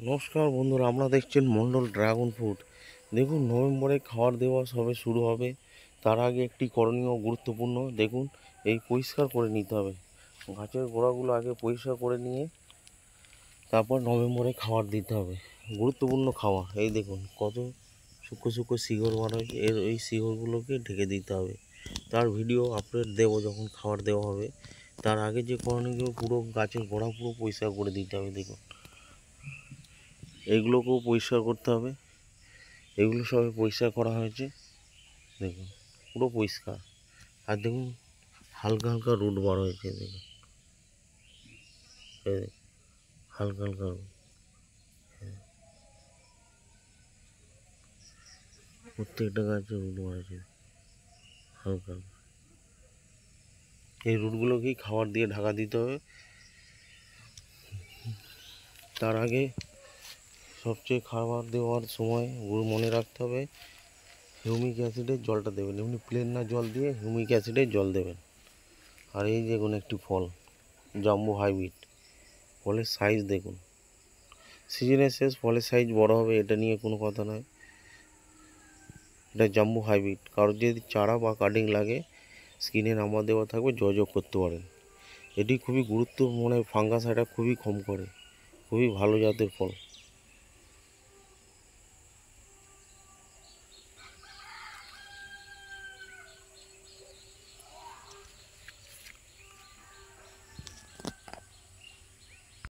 নমস্কার বন্ধুরা, আমরা দেখছেন মন্ডল ড্রাগন ফ্রুট। দেখুন, নভেম্বরে খাবার দেওয়া সবে শুরু হবে। তার আগে একটি করণীয় গুরুত্বপূর্ণ। দেখুন, এই পরিষ্কার করে নিতে হবে গাছের গোড়াগুলো, আগে পরিষ্কার করে নিয়ে তারপর নভেম্বরে খাবার দিতে হবে। গুরুত্বপূর্ণ খাবার। এই দেখুন কত সূক্ষ্ম সূক্ষ্ম শিকড় বার হয়েছে, এই শিকড়গুলোকে ঢেকে দিতে হবে। তার ভিডিও আপলোড দেবো যখন খাবার দেওয়া হবে। তার আগে যে করণীয়, পুরো গাছের গোড়া পুরো পরিষ্কার করে দিতে হবে। দেখুন, এইগুলোকেও পরিষ্কার করতে হবে। এগুলো সবই পরিষ্কার করা হয়েছে। দেখুন পুরো পরিষ্কার। আর দেখুন হালকা হালকা রুট বার হয়েছে। দেখুন এই হালকা হালকা রুট, প্রত্যেকটা গাছে রুট বার হয়েছে হালকা হালকা। এই রুটগুলোকেই খাবার দিয়ে ঢাকা দিতে হবে। তার আগে সবচেয়ে খাবার দেওয়ার সময় মনে রাখতে হবে, হিউমিক অ্যাসিডের জলটা দেবেন। এমনি প্লেন না জল দিয়ে হিউমিক অ্যাসিডের জল দেবেন। আর এই দেখুন একটি ফল, জাম্বো হাইব্রিড। ফলের সাইজ দেখুন, সিজনের শেষ ফলের সাইজ বড় হবে, এটা নিয়ে কোনো কথা নয়। এটা জাম্বো হাইব্রিড। কারোর যদি চারা বা কাটিং লাগে, স্ক্রিনে নাম্বার দেওয়া থাকবে, যোগাযোগ করতে পারেন। এটি খুবই গুরুত্ব, ফাঙ্গাস এটা খুবই কম করে, খুবই ভালো জাতের ফল।